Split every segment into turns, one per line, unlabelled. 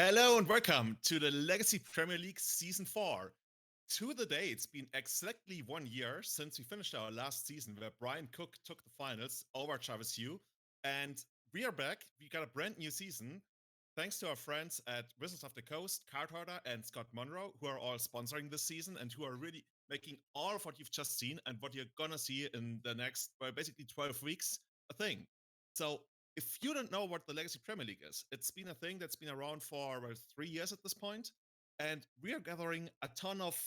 Hello and welcome to the Legacy Premier League Season 4. To the day, it's been exactly 1 year since we finished our last season where Bryant took the finals over Jarvis. And we are back. We got a brand new season. Thanks to our friends at Wizards of the Coast, Card Hoarder, and Scott Monroe, who are all sponsoring this season and who are really making all of what you've just seen and what you're gonna see in the next, basically 12 weeks, a thing. So if you don't know what the Legacy Premier League is, it's been a thing that's been around for about 3 years at this point, and we are gathering a ton of,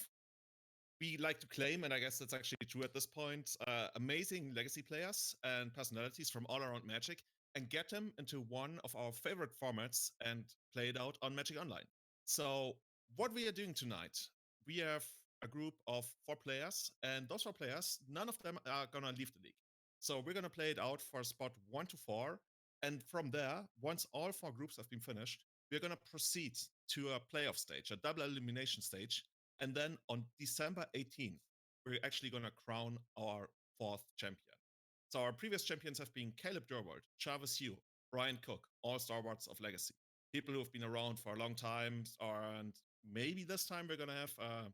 we like to claim, and I guess that's actually true at this point, amazing Legacy players and personalities from all around Magic, and get them into one of our favorite formats and play it out on Magic Online. So what we are doing tonight, we have a group of 4 players, and those 4 players, none of them are gonna leave the league. So we're gonna play it out for spot 1 to 4, and from there, once all 4 groups have been finished, we're gonna proceed to a playoff stage, a double elimination stage, and then on December 18th, we're actually going to crown our 4th champion. So our previous champions have been Caleb Durward, Jarvis, Brian Cook, all stalwarts of Legacy. People who have been around for a long time, and maybe this time we're going to have a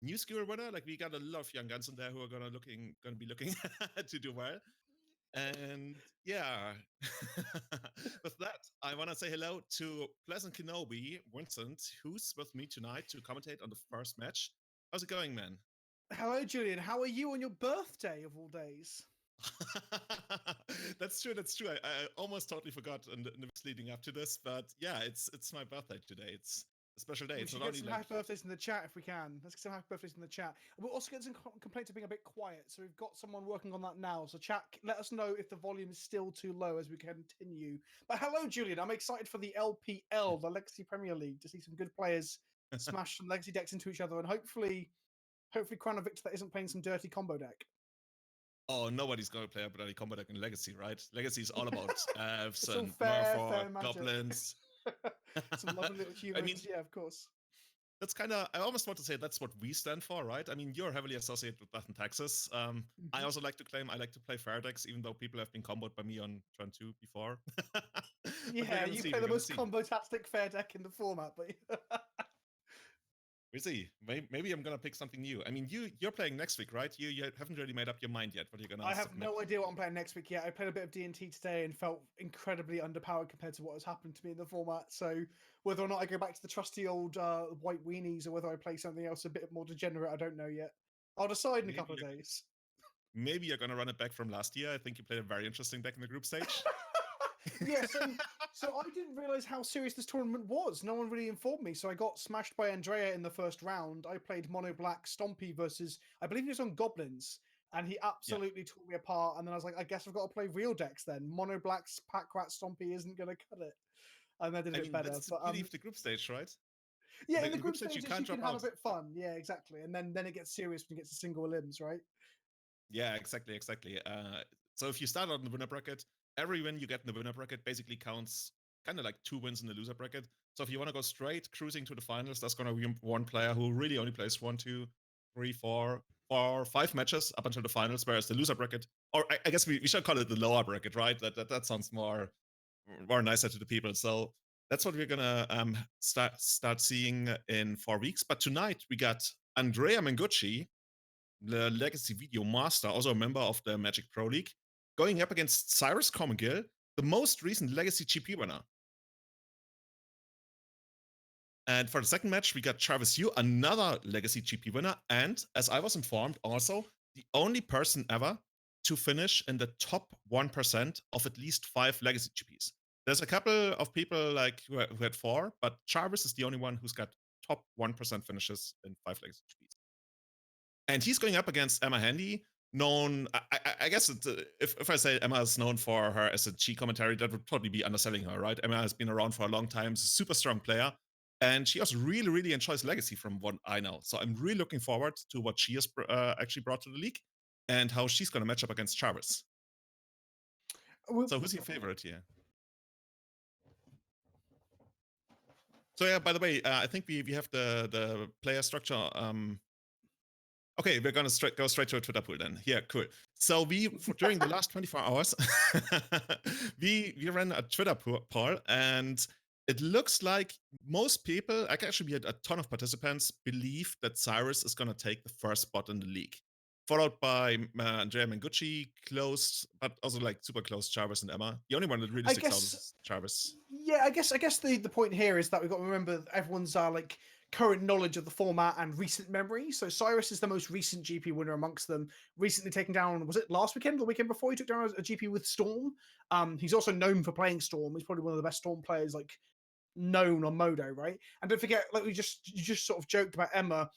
new skill winner. Like, we got a lot of young guns in there who are going to be looking to do well. And yeah, with that, I want to say hello to Pleasant Kenobi, Vincent, who's with me tonight to commentate on the first match. How's it going, man?
Hello, Julian. How are you on your birthday of all days?
That's true. I almost totally forgot in the weeks leading up to this, but yeah, it's my birthday today. It's a special day.
We
It's
should
not
get
only
some
like
happy birthdays in the chat if we can. Let's get some happy birthdays in the chat. We'll also get some complaints of being a bit quiet. So we've got someone working on that now. So chat, let us know if the volume is still too low as we continue. But hello, Julian. I'm excited for the LPL, the Legacy Premier League, to see some good players smash some Legacy decks into each other and hopefully crown a victor that isn't playing some dirty combo deck.
Oh, nobody's going to play a bloody combo deck in Legacy, right? Legacy is all about elves
all
and
fair
Merfolk,
magic.
goblins.
Some lovely little humans.
I mean,
yeah, of course.
that's kind of, I almost want to say that's what we stand for, right? I mean, you're heavily associated with Latin Texas. I also like to claim I like to play fair decks, even though people have been comboed by me on turn 2 before.
Yeah, you play the most combo-tastic fair deck in the format, but
we'll see. Maybe I'm gonna pick something new. I mean, you're playing next week, right? You haven't really made up your mind yet what you're gonna.
I have no idea what I'm playing next week yet. I played a bit of D&T today and felt incredibly underpowered compared to what has happened to me in the format. So whether or not I go back to the trusty old white weenies or whether I play something else a bit more degenerate, I don't know yet. I'll decide in a couple of days.
Maybe you're gonna run it back from last year. I think you played a very interesting deck in the group stage.
Yeah, so I didn't realize how serious this tournament was. No one really informed me. So I got smashed by Andrea in the first round. I played Mono Black Stompy versus, I believe he was on Goblins, and he absolutely tore me apart. And then I was like, I guess I've got to play real decks then. Mono Black's Pack Rat Stompy isn't going to cut it. And I did a bit better.
That's the beauty of the group stage, right?
Yeah, in the group stage, you can have a bit fun. Yeah, exactly. And then it gets serious when you get to single limbs, right?
Yeah, exactly. So if you start on the winner bracket, every win you get in the winner bracket basically counts kind of like 2 wins in the loser bracket. So if you want to go straight cruising to the finals, that's going to be one player who really only plays 1, 2, 3, 4, 5 matches up until the finals, whereas the loser bracket, or I guess we should call it the lower bracket, right? That sounds more nicer to the people. So that's what we're gonna start seeing in 4 weeks. But tonight we got Andrea Mengucci, the Legacy Video Master, also a member of the Magic Pro League, going up against Cyrus Corman-Gill, the most recent Legacy GP winner. And for the second match, we got Jarvis, another Legacy GP winner, and as I was informed, also the only person ever to finish in the top 1% of at least 5 Legacy GPs. There's a couple of people like who had 4, but Jarvis is the only one who's got top 1% finishes in 5 Legacy GPs. And he's going up against Emma Handy, known, I guess if I say Emma is known for her as a G commentary, that would probably be underselling her, right? Emma has been around for a long time, is a super strong player, and she also really, really enjoys Legacy from what I know. So I'm really looking forward to what she has actually brought to the league and how she's going to match up against Jarvis. So who's your favorite here? So yeah, by the way, I think we have the player structure. Okay, we're gonna go straight to a Twitter pool then. Yeah, cool. So during the last 24 hours, we ran a Twitter poll, and it looks like most people, like actually we had a ton of participants, believe that Cyrus is going to take the first spot in the league, followed by Andrea Mengucci, close, but also like super close, Jarvis and Emma. The only one that really
I
sticks out
guess,
is Jarvis.
yeah, I guess the point here is that we've got to remember everyone's like current knowledge of the format and recent memory. So Cyrus is the most recent GP winner amongst them, recently taken down, was it last weekend or the weekend before, he took down a GP with Storm. He's also known for playing Storm. He's probably one of the best Storm players like known on Modo, right? And don't forget, like you just sort of joked about Emma.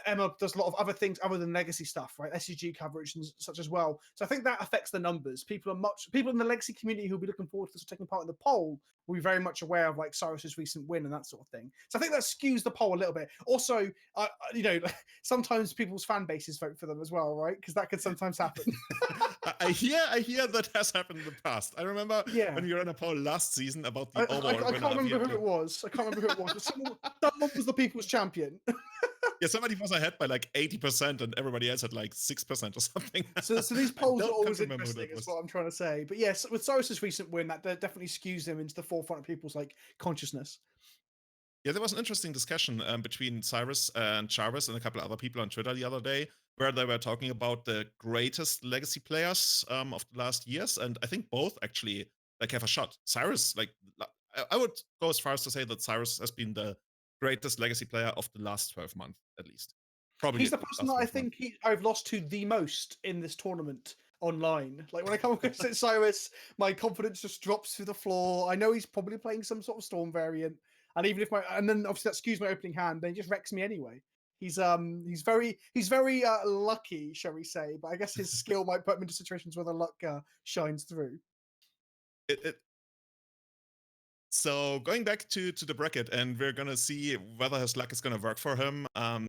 Emma does a lot of other things other than legacy stuff, right? SCG coverage and such as well. So I think that affects the numbers. People in the legacy community who'll be looking forward to taking part in the poll will be very much aware of like Cyrus's recent win and that sort of thing. So I think that skews the poll a little bit. Also, you know, sometimes people's fan bases vote for them as well, right? Because that could sometimes happen.
I hear that has happened in the past. I remember when we were in a poll last season about the overall
I
winner.
can't remember who it was. I can't remember who it was. But someone was the people's champion.
Yeah, somebody was ahead by like 80% and everybody else had like 6% or something.
So these polls are always
remember who
interesting,
that
is
was.
what I'm trying to say. But yes, with Cyrus's recent win, that definitely skews him into the forefront of people's like consciousness.
Yeah, there was an interesting discussion between Cyrus and Jarvis and a couple other people on Twitter the other day, where they were talking about the greatest legacy players of the last years, and I think both actually like have a shot. Cyrus, like I would go as far as to say that Cyrus has been the greatest legacy player of the last 12 months, at least. Probably
He's the person that I think I've lost to the most in this tournament online. Like when I come across Cyrus, my confidence just drops through the floor. I know he's probably playing some sort of Storm variant, and even if and then obviously that skews my opening hand, then he just wrecks me anyway. He's very lucky, shall we say? But I guess his skill might put him into situations where the luck shines through.
So going back to the bracket, and we're gonna see whether his luck is gonna work for him. The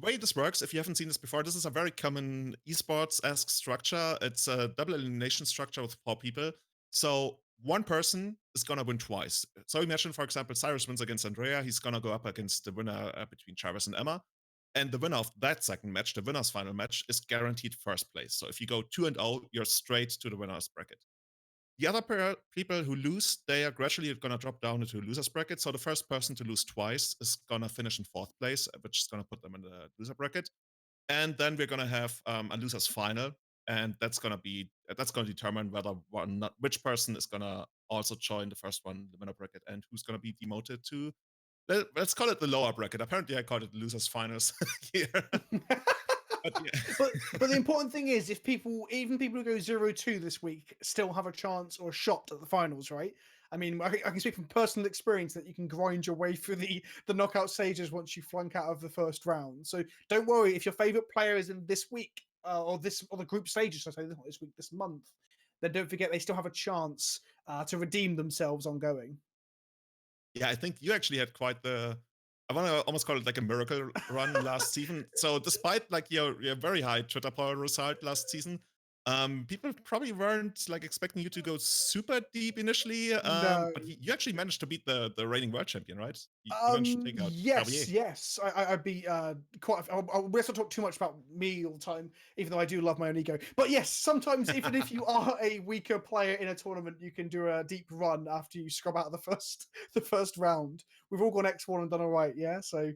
way this works, if you haven't seen this before, this is a very common esports-esque structure. It's a double elimination structure with 4 people. So one person is gonna win twice. So imagine, for example, Cyrus wins against Andrea. He's gonna go up against the winner between Jarvis and Emma. And the winner of that second match, the winner's final match, is guaranteed first place. So if you go 2-0, you're straight to the winner's bracket. The other people who lose, they are gradually going to drop down into a loser's bracket. So the first person to lose twice is going to finish in 4th place, which is going to put them in the loser bracket. And then we're going to have a loser's final, and that's going to determine whether which person is going to also join the first one, the winner bracket, and who's going to be demoted to. Let's call it the lower bracket. Apparently, I called it the losers finals here.
But the important thing is, if even people who go 0-2 this week still have a chance or a shot at the finals, right? I mean, I can speak from personal experience that you can grind your way through the knockout stages once you flunk out of the first round. So don't worry if your favorite player is in this week or the group stages. I say not this week, this month. Then don't forget they still have a chance to redeem themselves ongoing.
Yeah, I think you actually had quite I want to almost call it like a miracle run last season. So despite like your very high Twitter poll result last season, people probably weren't like expecting you to go super deep initially.
No.
But you actually managed to beat the reigning world champion, right? You managed to take out Javier.
Yes. I'd be quite. Let's not talk too much about me all the time, even though I do love my own ego. But yes, sometimes even if you are a weaker player in a tournament, you can do a deep run after you scrub out the first round. We've all gone X1 and done all right, yeah. So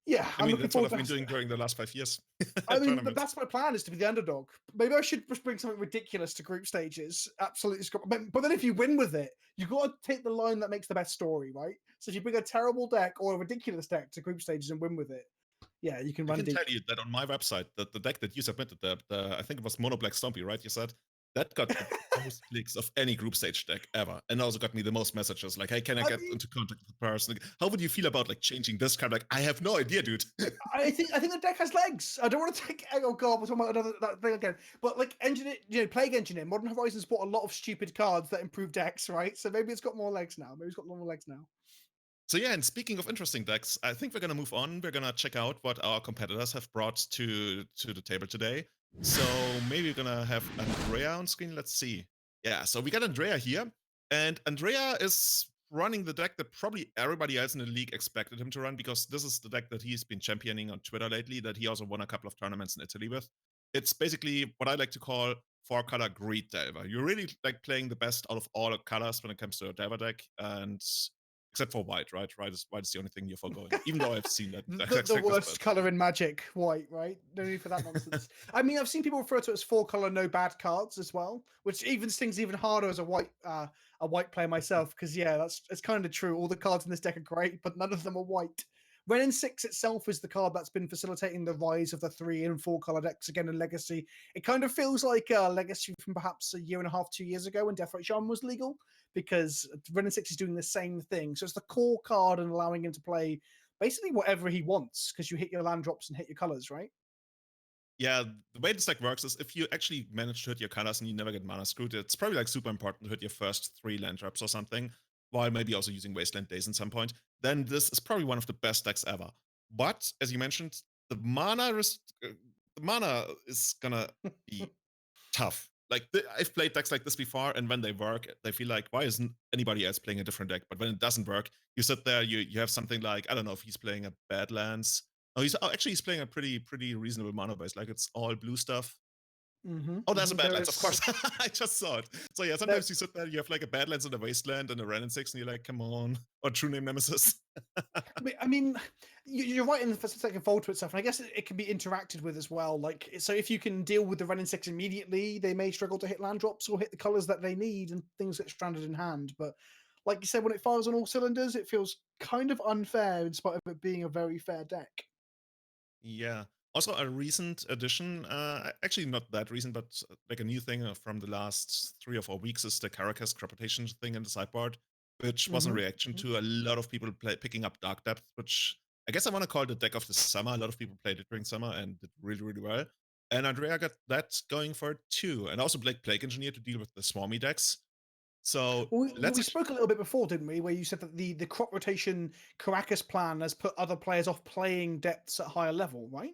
yeah,
I mean, that's what I've been doing during the last 5 years.
I mean, that's my plan, is to be the underdog. Maybe I should just bring something ridiculous to group stages. Absolutely. But then if you win with it, you've got to take the line that makes the best story, right? So if you bring a terrible deck or a ridiculous deck to group stages and win with it, yeah, you can run deep.
I can tell you that on my website, that the deck that you submitted, I think it was Mono Black Stompy, right? You said that got the most clicks of any group stage deck ever, and also got me the most messages like, "Hey, can I get into contact with the person? How would you feel about like changing this card?" Like, I have no idea, dude.
I think the deck has legs. I don't want to take. Oh god, we're talking about that thing again. But like engineer, Plague Engineer, Modern Horizons bought a lot of stupid cards that improve decks, right? So maybe it's got more legs now. Maybe it's got more legs now.
So yeah, and speaking of interesting decks, I think we're gonna move on. We're gonna check out what our competitors have brought to the table today. So maybe we're gonna have Andrea on screen. Let's see. Yeah, so we got Andrea here, and Andrea is running the deck that probably everybody else in the league expected him to run, because this is the deck that he's been championing on Twitter lately, that he also won a couple of tournaments in Italy with. It's basically what I like to call 4-color Greed Delver. You really like playing the best out of all colors when it comes to a Delver deck, and except for white, right? White is the only thing you're foregoing. Even though I've seen that
The,
exact
the
sectors,
worst
but
color in Magic, white, right? No need for that nonsense. I mean, I've seen people refer to it as 4-color, no bad cards as well, which even stings even harder as a white player myself. Because yeah, it's kind of true. All the cards in this deck are great, but none of them are white. Renin 6 itself is the card that's been facilitating the rise of the 3 and 4-color decks again in Legacy. It kind of feels like a Legacy from perhaps a year and a half, 2 years ago when Death Ray Shaman was legal, because Renin 6 is doing the same thing. So it's the core card and allowing him to play basically whatever he wants because you hit your land drops and hit your colors, right?
yeah, the way this deck works is if you actually manage to hit your colors and you never get mana screwed, it's probably like super important to hit your first 3 land drops or something, while maybe also using Wasteland Days at some point. Then this is probably one of the best decks ever. But as you mentioned, the mana is gonna be tough. Like I've played decks like this before, and when they work, they feel like, why isn't anybody else playing a different deck? But when it doesn't work, you sit there, you have something like, I don't know if he's playing a Badlands. Oh, he's playing a pretty reasonable mana base. Like it's all blue stuff. Oh, there's a
There
Badlands, of
is
course. I just saw it. So yeah,
there,
sometimes you sit there, you have like a Badlands and a Wasteland and a Ren and 6, and you're like, come on. Or True Name Nemesis.
I mean, you're right in the second fold to itself, and I guess it can be interacted with as well. Like, so if you can deal with the Renin 6 immediately, they may struggle to hit land drops or hit the colors that they need, and things get stranded in hand. But like you said, when it fires on all cylinders, it feels kind of unfair in spite of it being a very fair deck.
Yeah. Also, a recent addition, actually not that recent, but like a new thing from the last 3 or 4 weeks is the Caracas Crepitation thing in the sideboard, which was in reaction to a lot of people picking up Dark Depth, which I guess I want to call the deck of the summer. A lot of people played it during summer and did really, really well. And Andrea got that going for it too. And also Plague Engineer to deal with the Swarmy decks. So
We spoke a little bit before, didn't we? Where you said that the crop rotation Caracas plan has put other players off playing depths at higher level, right?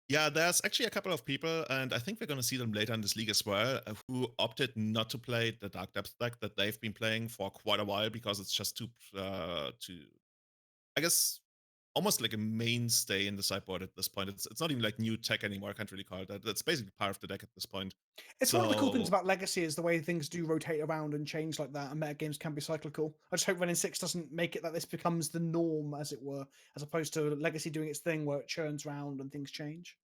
yeah, there's actually a couple of people, and I think we're going to see them later in this league as well, who opted not to play the Dark Depth deck that they've been playing for quite a while because it's just too, I guess, almost like a mainstay in the sideboard at this point. It's not even like new tech anymore. I can't really call it that. It's basically part of the deck at this point.
It's one of the cool things
So
about Legacy is the way things do rotate around and change like that, and meta games can be cyclical. I just hope Renin 6 doesn't make it that this becomes the norm, as it were, as opposed to Legacy doing its thing where it churns around and things change.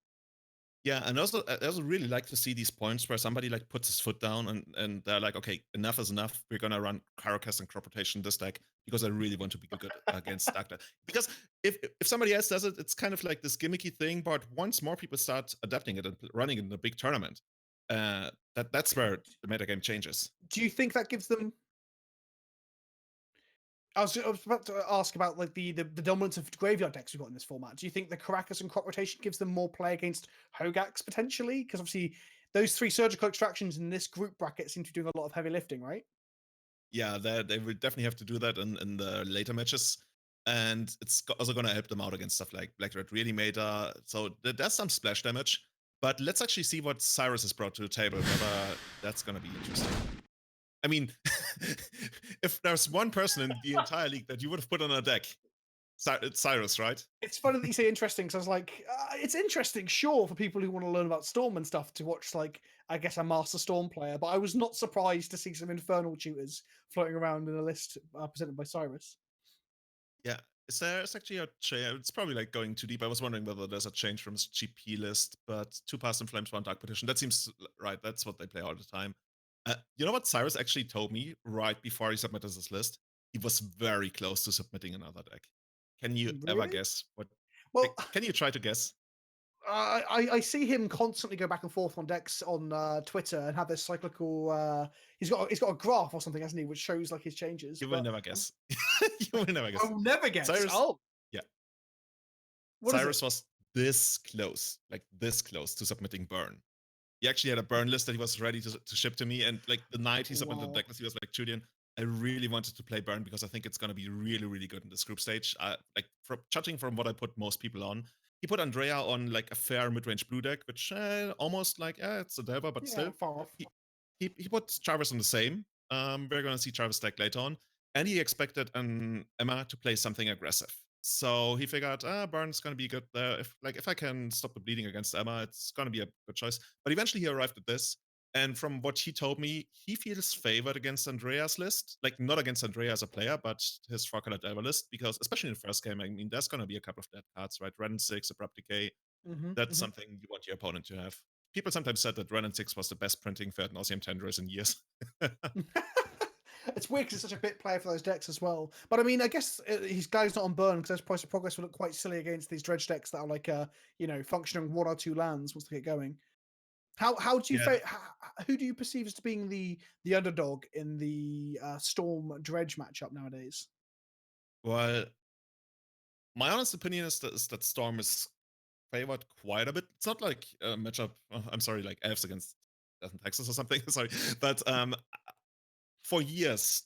yeah, and also I also really like to see these points where somebody like puts his foot down and they're like, okay, enough is enough. We're gonna run Caracas and Crop Rotation this deck because I really want to be good against Dagda. Because if somebody else does it, it's kind of like this gimmicky thing. But once more people start adapting it and running it in a big tournament, that's where the metagame changes.
Do you think that gives them? I was about to ask about like the dominance of graveyard decks we've got in this format. Do you think the Caracas and crop rotation gives them more play against Hogax potentially? Because obviously those 3 surgical extractions in this group bracket seem to be doing a lot of heavy lifting, right?
Yeah, they will definitely have to do that in the later matches. And it's also going to help them out against stuff like Black Red Reanimator. So there's some splash damage. But let's actually see what Cyrus has brought to the table, whether that's going to be interesting. I mean, if there's one person in the entire league that you would have put on a deck, it's Cyrus, right?
It's funny that you say interesting because I was like, it's interesting, sure, for people who want to learn about Storm and stuff to watch, like, I guess a Master Storm player, but I was not surprised to see some Infernal Tutors floating around in a list presented by Cyrus.
Yeah. It's actually a change. It's probably like going too deep. I was wondering whether there's a change from his GP list, but 2 Past and Flames, 1 Dark Petition. That seems right. That's what they play all the time. You know what Cyrus actually told me right before he submitted this list? He was very close to submitting another deck. Can you ever
Really?
guess what?
Well,
Can you try to guess?
I see him constantly go back and forth on decks on Twitter and have this cyclical. He's got a graph or something, hasn't he, which shows like his changes.
You will
But
never guess. You will never
I
guess.
will never guess.
Cyrus,
Oh,
yeah,
what is it?
Cyrus was this close, like this close to submitting Burn. He actually had a Burn list that he was ready to ship to me, and like the night he submitted the
Wow.
deck list, he was like, Julian, I really wanted to play Burn because I think it's going to be really, really good in this group stage. Like judging from what I put most people on, he put Andrea on like a fair mid-range blue deck, which almost like it's a Delver, but
Yeah,
still.
far off.
He put Jarvis on the same. We're gonna see Jarvis deck later on, and he expected an Emma to play something aggressive. So he figured, Burn's gonna be good there. If I can stop the bleeding against Emma, it's gonna be a good choice. But eventually he arrived at this. And from what he told me, he feels favored against Andrea's list. Like, not against Andrea as a player, but his 4-color Delver list, because especially in the first game, I mean, there's going to be a couple of dead cards, right? Ren 6, Abrupt Decay. That's something you want your opponent to have. People sometimes said that Ren 6 was the best printing for ad nauseam Tendrils in years.
It's weird because it's such a bit player for those decks as well. But I mean, I guess he's glad he's not on burn because those price of progress would look quite silly against these dredge decks that are like, functioning 1 or 2 lands once they get going. How do you
Yeah.
who do you perceive as being the underdog in the Storm Dredge matchup nowadays?
Well, my honest opinion is that Storm is favored quite a bit. It's not like a matchup. I'm sorry, like Elves against Death and Texas or something. Sorry, but for years,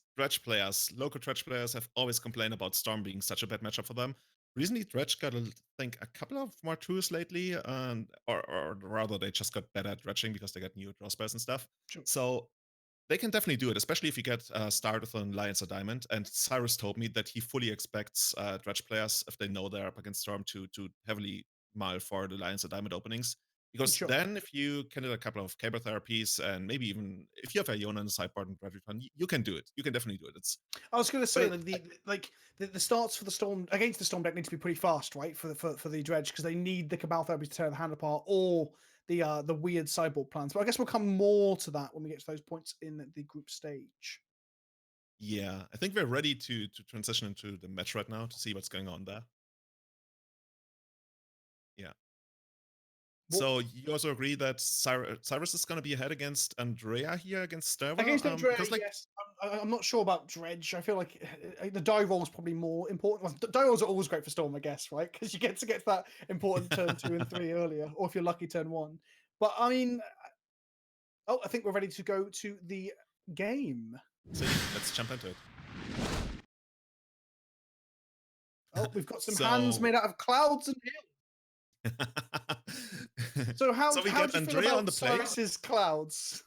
local Dredge players, have always complained about Storm being such a bad matchup for them. Recently, Dredge got, I think, a couple of more tools lately, or rather, they just got better at dredging because they got new draw spells and stuff.
Sure.
So they can definitely do it, especially if you get started with an Alliance or Diamond. And Cyrus told me that he fully expects Dredge players, if they know they're up against Storm, to heavily mile for the Alliance or Diamond openings. Because
Sure.
then, if you can do a couple of cable therapies, and maybe even if you have Iona in the sideboard and Dredge Return, you can do it. You can definitely do it.
I was going to say
But
the starts for the Storm against the Storm deck need to be pretty fast, right? For the Dredge because they need the Cabal Therapy to tear the hand apart, or the weird sideboard plans. But I guess we'll come more to that when we get to those points in the group stage.
yeah, I think we're ready to transition into the match right now to see what's going on there. Yeah. So you also agree that Cyrus is going to be ahead against Andrea here against Sterva?
Against Andrea,
Because, like,
yes. I'm not sure about Dredge. I feel like the die roll is probably more important. Well, die rolls are always great for Storm, I guess, right? Because you get to that important turn 2 and 3 earlier, or if you're lucky, turn 1. But I mean, I think we're ready to go to the game.
so let's jump into it.
Oh, we've got some hands made out of clouds and hills. So how
we
do
get
you feel
Andrea on
about
the play.
Cyrus's clouds?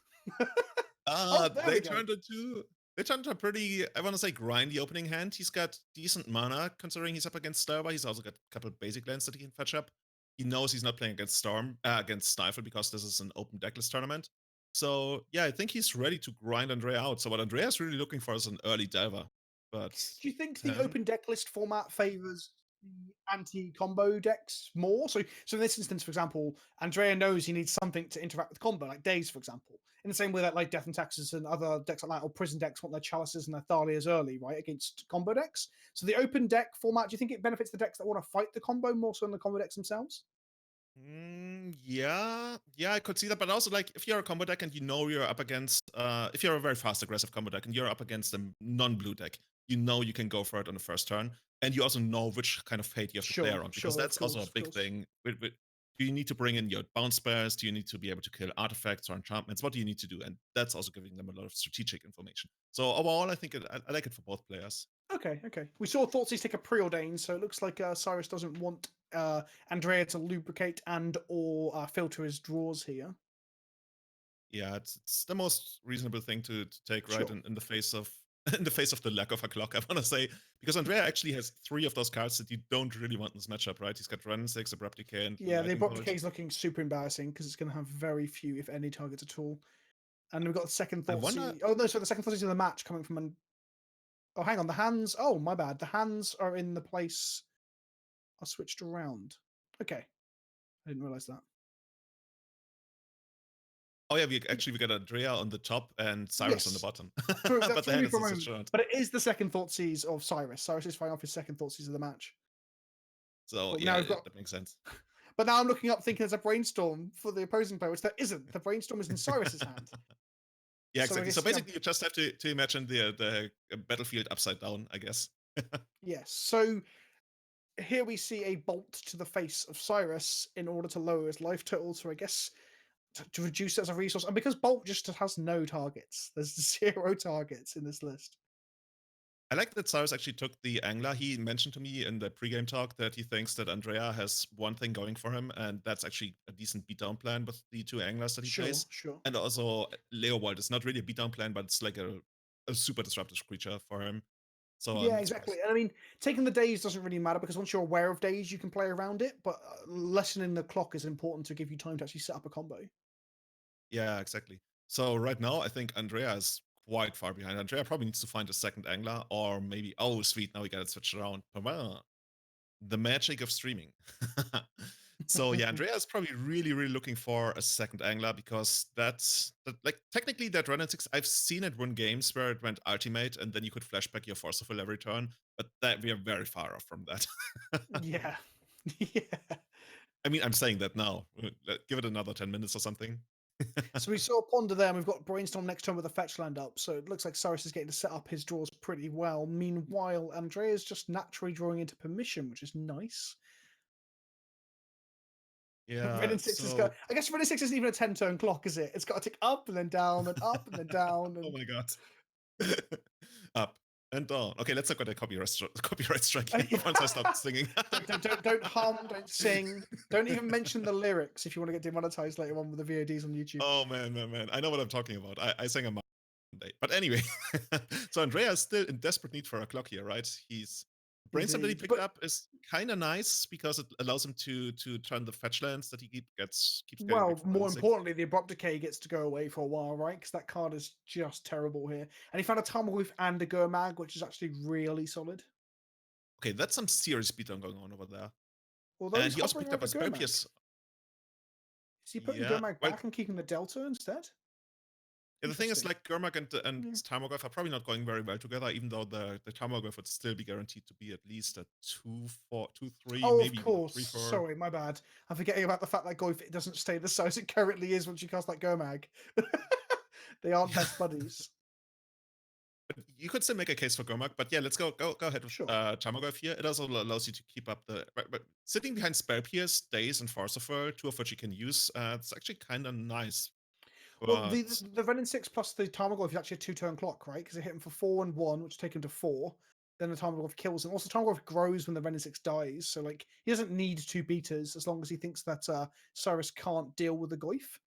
They turned into a pretty, I want to say, grindy opening hand. He's got decent mana considering he's up against Sterva. He's also got a couple of basic lands that he can fetch up. He knows he's not playing against Stifle because this is an open decklist tournament. So yeah, I think he's ready to grind Andrea out. So what Andrea's really looking for is an early Delver. But
Do you think the
then,
open deck list format favors the anti-combo decks more? So in this instance, for example, Andrea knows he needs something to interact with combo, like Days, for example. In the same way that like Death and Taxes and other decks like that, or Prison decks want their Chalices and their Thalias early, right, against combo decks. So the open deck format, do you think it benefits the decks that want to fight the combo more so than the combo decks themselves?
yeah, I could see that. But also, like, if you're a combo deck and you know you're up against, if you're a very fast aggressive combo deck and you're up against a non-blue deck, you know you can go for it on the first turn, and you also know which kind of fate you have to play around, because that's also a big thing. Do you need to bring in your bounce spells? Do you need to be able to kill artifacts or enchantments? What do you need to do? And that's also giving them a lot of strategic information. So overall, I think I like it for both players.
Okay. We saw Thoughtseize take a preordain, so it looks like Cyrus doesn't want Andrea to lubricate and or filter his draws here.
Yeah, it's the most reasonable thing to take, right?
Sure.
In the face of the lack of a clock, I want to say, because Andrea actually has 3 of those cards that you don't really want in this matchup, right? He's got Run 6, Abrupt Decay, and
Yeah, the
Lightning
Abrupt
Bolt.
Decay is looking super embarrassing because it's going to have very few, if any, targets at all. And we've got the second Thoughtseize. Oh no, so the second Thoughtseize in the match coming from an. Oh, hang on, the hands. Oh, my bad. The hands are in the place. Are switched around. Okay, I didn't realize that.
Oh yeah, we got Andrea on the top and Cyrus on the bottom.
True,
but the hand is
moment,
switched around.
but it is the second Thoughtseize of Cyrus. Cyrus is firing off his second Thoughtseize of the match.
So
But
yeah,
now we've got.
that makes sense.
But now I'm looking up thinking there's a brainstorm for the opposing player, which there isn't. The brainstorm is in Cyrus's hand.
Yeah, exactly. So basically, you just have to imagine the battlefield upside down, I guess.
Yes. So here we see a bolt to the face of Cyrus in order to lower his life total. So I guess to reduce it as a resource, and because bolt just has no targets, there's 0 targets in this list.
I like that Cyrus actually took the Angler. He mentioned to me in the pregame talk that he thinks that Andrea has one thing going for him, and that's actually a decent beatdown plan with the 2 Anglers that he plays.
Sure.
And also, Leopold is not really a beatdown plan, but it's like a super disruptive creature for him. So
Yeah, exactly. And I mean, taking the days doesn't really matter because once you're aware of days, you can play around it. But lessening the clock is important to give you time to actually set up a combo.
Yeah, exactly. So right now, I think Andrea is quite far behind. Andrea probably needs to find a second angler, or maybe, oh, sweet, now we got it switched around. The magic of streaming. So yeah, Andrea is probably really, really looking for a second angler because like technically that run and six. I've seen it win games where it went ultimate and then you could flashback your force of will every turn, but that we are very far off from that.
Yeah. Yeah.
I mean, I'm saying that now. Give it another 10 minutes or something.
So we saw Bonde there, and we've got Brainstorm next turn with a fetch land up. So it looks like Cyrus is getting to set up his draws pretty well. Meanwhile, Andrea's just naturally drawing into permission, which is nice. Red
Yeah,
and six has got.
so
I guess Red and six isn't even a 10-turn clock, is it? It's got to tick up and then down and up and then down.
oh
And
my god. Up and down. Okay, let's look at the copyright strike here once I stop singing.
don't hum, don't sing, don't even mention the lyrics if you want to get demonetized later on with the VODs on YouTube.
Oh man. I know what I'm talking about. I sang a day. But anyway, so Andrea is still in desperate need for a clock here, right? Brainstorm that he picked up is kind of nice because it allows him to turn the fetch lands that he keeps getting
Well,
back from
more
Land 6.
importantly, the Abrupt Decay gets to go away for a while, right? Because that card is just terrible here. And he found a Tarmogoyf and a Gurmag, which is actually really solid.
Okay, that's some serious beatdown going on over there.
Although
And
he's
he also
hovering
picked up a
over
spell
Gurmag.
pierce.
Is he putting
Yeah,
Gurmag
well,
back and keeping the Delta instead?
yeah, the thing is,
Interesting.
like Gurmag and
Yeah.
Tarmogoyf are probably not going very well together, even though the Tarmogoyf would still be guaranteed to be at least a 2-4, 2-3,
Oh,
maybe
of
even a
course.
3-4.
Sorry, my bad. I'm forgetting about the fact that Goyf doesn't stay the size it currently is once you cast that Gurmag. They aren't
Yeah.
best buddies.
You could still make a case for Gurmag, but yeah, let's go ahead with
Sure.
Tarmogoyf here. It also allows you to keep up but sitting behind Spell Pierce, Daze, and Force of Will, two of which you can use. It's actually kind of nice.
Well,
But
the Ren and 6 plus the Tarmogoyf is actually a 2-turn clock, right? Because they hit him for 4 and 1, which take him to 4. Then the Tarmogoyf kills him. Also, Tarmogoyf grows when the Ren and 6 dies. So, like, he doesn't need 2 beaters as long as he thinks that Cyrus can't deal with the Goyf.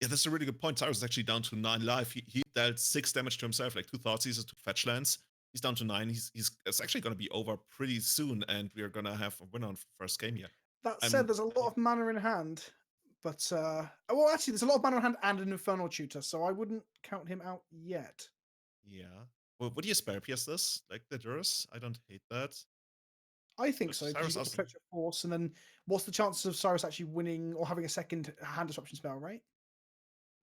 yeah, that's a really good point. Cyrus is actually down to 9 life. He dealt 6 damage to himself, like 2 Thoughtseizes, 2 fetch lands. He's down to 9. It's actually going to be over pretty soon, and we're going to have a winner on first game here.
That said, there's a lot of mana in hand. But, well, actually, there's a lot of mana in hand and an Infernal Tutor, so I wouldn't count him out yet.
Yeah. Well, would you Spell Pierce this? Like the Durus? I don't hate that.
I think so, because you've got the Fletcher Force, and then what's the chances of Cyrus actually winning or having a second hand disruption spell, right?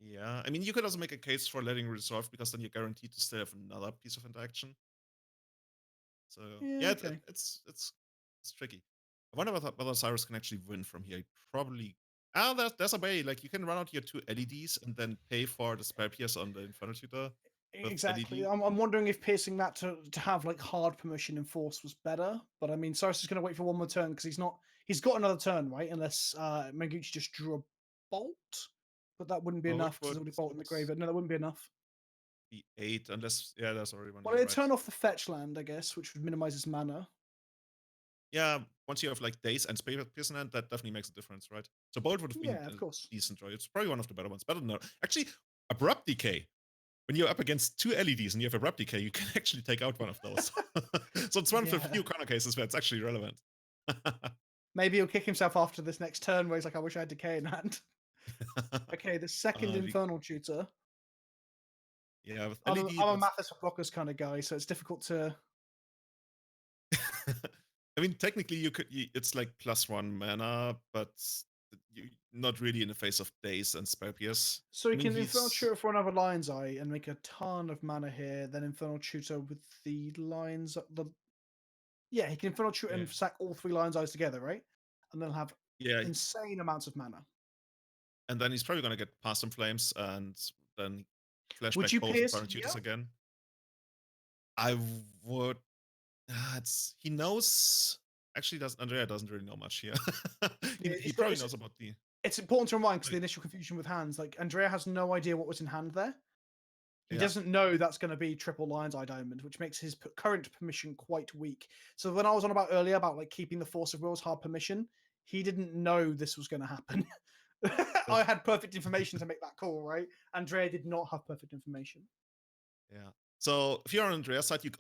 Yeah, I mean, you could also make a case for letting resolve because then you're guaranteed to still have another piece of interaction. So yeah,
Okay.
it's tricky. I wonder whether Cyrus can actually win from here. He probably. There's a way. Like you can run out your 2 LEDs and then pay for the spell pierce on the Infernal Tutor.
Exactly.
LED.
I'm wondering if piercing that to have like hard permission and force was better. But I mean, Cyrus is going to wait for one more turn because he's got another turn, right? Unless Mengucci just drew a bolt. But that wouldn't be enough because there's already bolt in the graveyard. No, that wouldn't be enough.
Be 8 unless there's already one.
Well, it'd turn off the fetch land, I guess, which would minimize his mana.
Yeah, once you have like Daze and Spell Pierce in hand, that definitely makes a difference, right? So Bolt would have been
of course.
decent choice. It's probably one of the better ones. Better than actually Abrupt Decay. When you're up against 2 LEDs and you have Abrupt Decay, you can actually take out one of those. So it's one of the few corner cases where it's actually relevant.
Maybe he'll kick himself after this next turn where he's like, I wish I had Decay in hand. Okay, the second Infernal Tutor.
Yeah, with
I'm
LED.
a Mathis for blockers kind of guy, so it's difficult to.
I mean, technically, it's like +1 mana, but you're not really in the face of Daze and Spell Pierce.
So he can Infernal Tutor for another Lion's Eye and make a ton of mana here, then Infernal Tutor with the Lions. Yeah, he can Infernal Tutor and sack all 3 Lion's Eyes together, right? And they'll have insane amounts of mana.
And then he's probably going to get Past in Flames and then flashback
Would you
both
pierce
Infernal Tutors again. I would. He knows. Actually, Andrea doesn't really know much here. he probably knows about the.
It's important to remind because the initial confusion with hands, like Andrea has no idea what was in hand there. He doesn't know that's going to be triple Lion's Eye Diamond, which makes his current permission quite weak. So when I was on about earlier about like keeping the Force of Will's hard permission, he didn't know this was going to happen. I had perfect information to make that call, right? Andrea did not have perfect information.
Yeah. So if you're on Andrea's side, you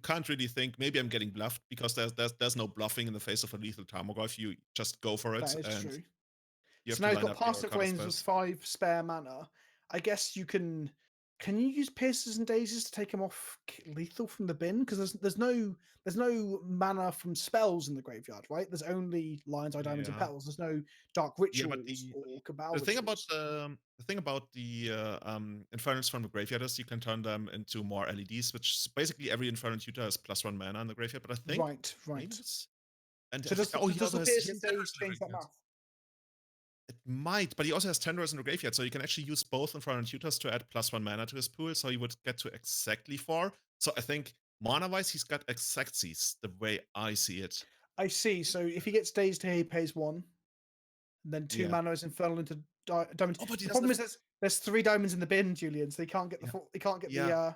can't really think maybe I'm getting bluffed because there's no bluffing in the face of a lethal Tarmogoyf. You just go for it.
That is true.
You
So now he's got Past in Flames with 5 spare mana. I guess you can. Can you use Pierces and Daisies to take him off lethal from the bin? Because there's no mana from spells in the graveyard, right? There's only Lion's Eye, Diamonds, and
Yeah.
Petals. There's no Dark
Yeah, but
Rituals or Cabal
the thing about
Rituals.
the Infernals from the graveyard is you can turn them into more LEDs, which is basically every Infernal tutor has +1 mana in the graveyard. But I think
Right,
maybe
right.
this. And
So does
he
does
also
the
has
Piercing
Tendrils
Days
in the
change that
graveyard.
math?
It might, but he also has Tendrils in the graveyard, so you can actually use both Infernal tutors to add +1 mana to his pool, so he would get to exactly 4. So I think mana-wise, he's got exactsies, the way I see it.
I see. So if he gets Dazed here, he pays 1. And then 2
Yeah.
mana is Infernal into Diamond.
Oh, but he
The
doesn't
problem
have.
is there's 3 diamonds in the bin, Julian, so he can't get
Yeah.
he can't get
Yeah.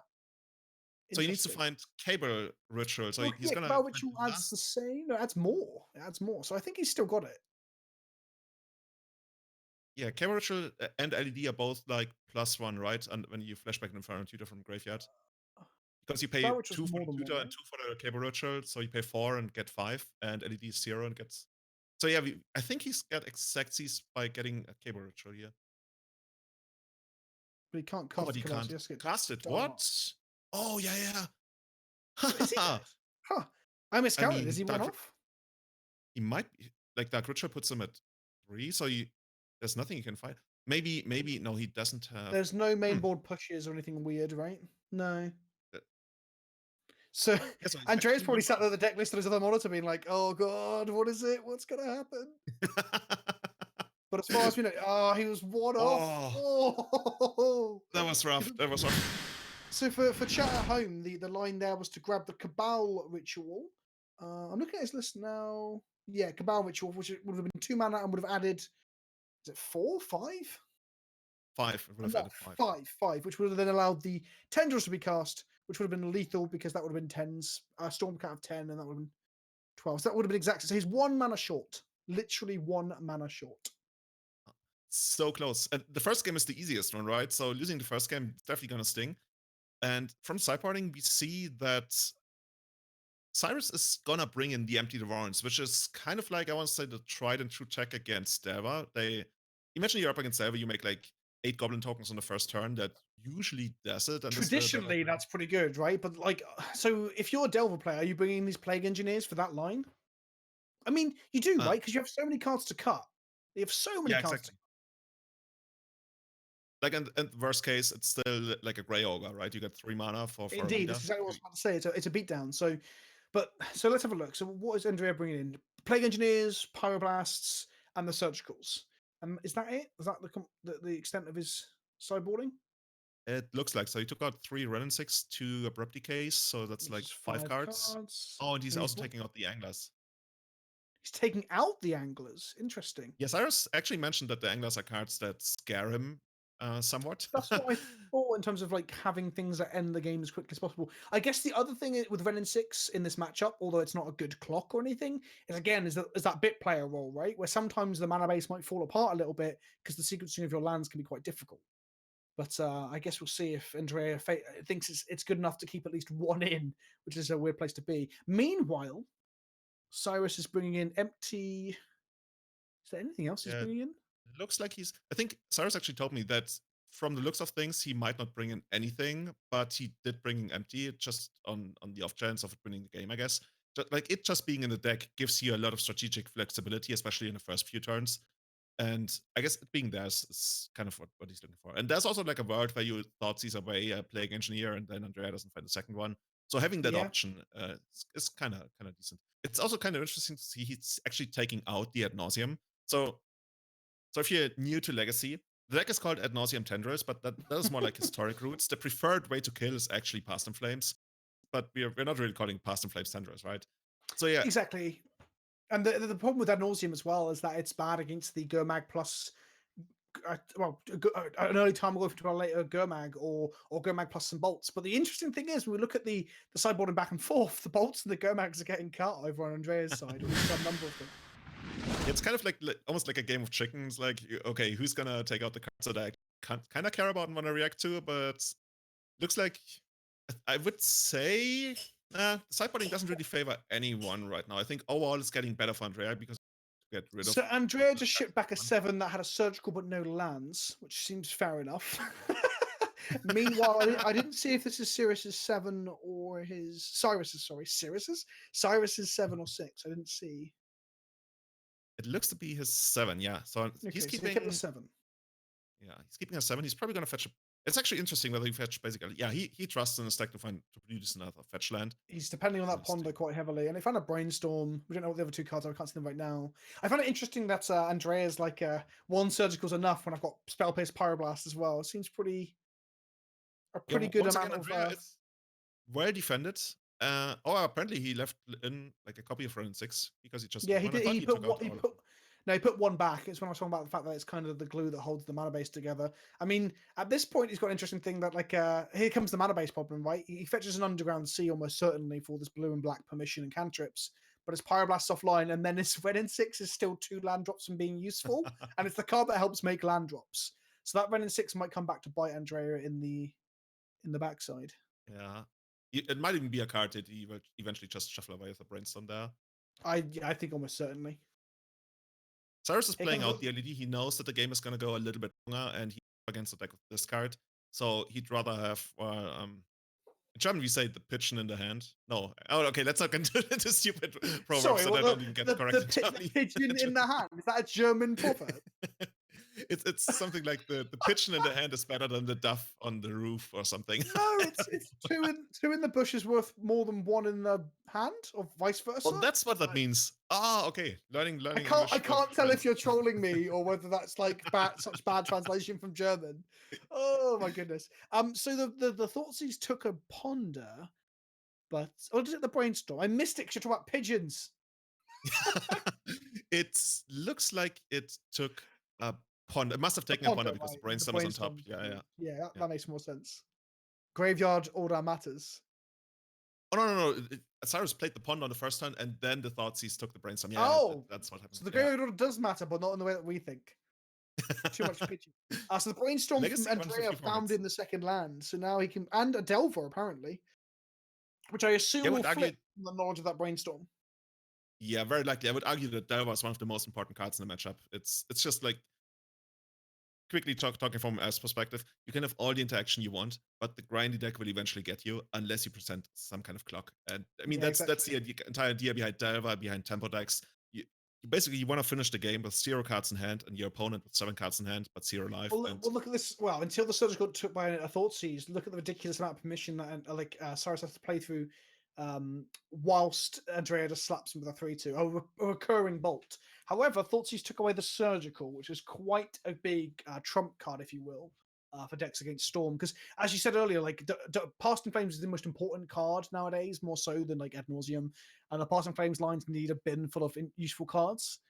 the
So he needs to
interesting.
find Cable Ritual. So
Well,
he's
yeah,
gonna
Cabal
find
Ritual
mana.
adds the same. No, it adds more. It adds more. So I think he's still got it.
Yeah, Cable Ritual and LED are both like +1, right? And when you flashback an Infernal tutor from graveyard. Because you pay
Cabal Ritual's
2 for
more
the
than
tutor
1,
and
right?
2 for the Cable Ritual, so you pay 4 and get 5, and LED is 0 and gets. So yeah, I think he's got exactsies by getting a Cable Ritual here.
But he can't
Oh,
cast
but
the
he
Cabal, so
can't
he has to get
cast it.
dark.
What? Oh, yeah.
So is he dead? Huh. I miscounted.
mean,
Is he one off?
He might be. Like, Dark Ritual puts him at 3, so there's nothing you can fight. Maybe, no, he doesn't have.
There's no main board pushes or anything weird, right? No.
Uh,
So
Yeah, so he's
Andrea's
actually
probably
one
sat there at the deck list on his other monitor being like, oh god, what is it? What's gonna happen? But as far as we know, he was one off. Oh,
That was rough.
So for chat at home, the line there was to grab the Cabal Ritual. I'm looking at his list now. Yeah, Cabal Ritual, which would have been 2 mana and would have added, is it 4, 5?
5. It would have added 5.
5, which would have then allowed the Tendrils to be cast, which would have been lethal because that would have been 10s. Stormcat of 10, and that would have been 12. So that would have been exact. So he's 1 mana short. Literally 1 mana short.
So close. And the first game is the easiest one, right? So losing the first game is definitely going to sting. And from sideboarding, we see that Cyrus is going to bring in the Empty Devourance, which is kind of like, I want to say, the tried and true tech against Delver. Imagine you're up against Delver, you make like 8 Goblin tokens on the first turn. That usually does it. And
Traditionally, that's pretty good, right? But so if you're a Delver player, are you bringing in these Plague Engineers for that line? I mean, you do, right? Because you have so many cards to cut. You have so many cards.
Exactly. Like in worst case, it's still like a Grey Ogre, right? You get 3 mana for
Indeed, that's exactly what I was about to say. It's a beatdown. So let's have a look. So what is Andrea bringing in? Plague Engineers, Pyroblasts, and the Surgicals. Is that it? Is that the extent of his sideboarding?
It looks like so. He took out 3 Ren and 6, 2 Abrupt Decays, so that's like 5 cards. Oh, and he's also taking out the Anglers.
He's taking out the Anglers. Interesting.
Yes, Cyrus actually mentioned that the Anglers are cards that scare him somewhat.
That's what I thought in terms of like having things that end the game as quickly as possible. I guess the other thing with Ren and 6 in this matchup, although it's not a good clock or anything, is again is that bit player role, right? Where sometimes the mana base might fall apart a little bit because the sequencing of your lands can be quite difficult. But I guess we'll see if Andrea thinks it's good enough to keep at least 1 in, which is a weird place to be. Meanwhile, Cyrus is bringing in empty. Is there anything else he's bringing in?
It looks like I think Cyrus actually told me that from the looks of things, he might not bring in anything, but he did bring in empty, just on the off chance of it winning the game, I guess. Like it just being in the deck gives you a lot of strategic flexibility, especially in the first few turns. And I guess it being there is kind of what he's looking for. And there's also like a world where you thought he's away playing engineer, and then Andrea doesn't find the second one. So having that option is kind of decent. It's also kind of interesting to see he's actually taking out the Ad Nauseam. So if you're new to Legacy, the deck is called Ad Nauseam Tendrils, but that is more like historic roots. The preferred way to kill is actually Past in Flames, but we're not really calling Past in Flames Tendrils, right? So yeah,
exactly. And the problem with Ad Nauseam as well is that it's bad against the Gurmag plus, an early time we'll go into a later Gurmag or Gurmag plus some bolts. But the interesting thing is, when we look at the sideboarding back and forth, the bolts and the Gurmags are getting cut over on Andrea's side, or some number of them.
It's kind of like almost like a game of chickens. Like, okay, who's gonna take out the cards that I kind of care about and want to react to? But looks like I would say sideboarding doesn't really favor anyone right now. I think overall it's getting better for Andrea because get rid of.
So Andrea just shipped back a 7 that had a surgical but no lands, which seems fair enough. Meanwhile, I didn't see if this is Cyrus's 7 or his Cyrus's. Sorry, Cyrus's 7 or 6. I didn't see.
It looks to be his 7, yeah. So he's
Okay, so
keeping.
he kept the 7.
Yeah, he's keeping a 7. He's probably gonna fetch. It's actually interesting whether he fetch basically. Yeah, he trusts in his deck to produce another fetch land.
He's depending on that Ponder quite heavily, and I found a Brainstorm. We don't know what the other 2 cards are. I can't see them right now. I found it interesting that Andrea's like 1 surgical's enough when I've got Spell Pierce Pyroblast as well. It seems a pretty good
once
amount
again, Andrea is well defended. Apparently he left in like a copy of Ronin 6 because he just
he did. He put 1 back. It's when I was talking about the fact that it's kind of the glue that holds the mana base together. I mean, at this point, he's got an interesting thing that like here comes the mana base problem, right? He fetches an Underground Sea almost certainly for this blue and black permission and cantrips, but his Pyroblast offline, and then his Renin 6 is still 2 land drops from being useful, and it's the card that helps make land drops. So that Renin 6 might come back to bite Andrea in the backside.
Yeah. It might even be a card that he will eventually just shuffle away with a Brainstorm there.
I think almost certainly.
Cyrus is playing out the LED. He knows that the game is going to go a little bit longer, and he's against the deck with this card. So he'd rather have, in German we say the pigeon in the hand. No. Oh, okay, let's not get into stupid proverbs that I don't even get correct.
The pigeon in the hand. Is that a German proverb?
It's something like the pigeon in the hand is better than the dove on the roof or something.
No, it's two in the bush is worth more than 1 in the hand, or vice versa.
Well, that's what that means. Okay. Learning.
I can't tell if you're trolling me or whether that's like such bad translation from German. Oh my goodness. So the Thoughtseize took a Ponder, but did it the Brainstorm? I missed it because you're talking about pigeons.
It looks like it took a Ponder. It must have taken a Ponder because the Brainstorm is on top.
Yeah, that makes more sense. Graveyard order matters.
Oh, no. Cyrus played the Ponder on the first turn, and then the Thoughtseize took the Brainstorm. Yeah, that's what happened.
So the graveyard order does matter, but not in the way that we think. Too much pigeon. So the Brainstorm from Andrea found in the second land, so now he can, and a Delver apparently, which I assume will flip from the knowledge of that Brainstorm.
Yeah, very likely. I would argue that Delver is one of the most important cards in the matchup. It's just like, quickly talking from as perspective, you can have all the interaction you want, but the grindy deck will eventually get you unless you present some kind of clock. And I mean, that's the entire idea behind Delver, behind tempo decks. You basically want to finish the game with 0 cards in hand, and your opponent with 7 cards in hand, but 0 life.
Well, look at this. Well, until the surgical took by a Thoughtseize, look at the ridiculous amount of permission that Cyrus has to play through, whilst Andrea just slaps him with a 3/2, a recurring bolt. However, Thoughtseize took away the surgical, which is quite a big trump card, if you will, for decks against Storm. Because as you said earlier, like Past in Flames is the most important card nowadays, more so than like Ad Nauseam, and the Past in Flames lines need a bin full of useful cards.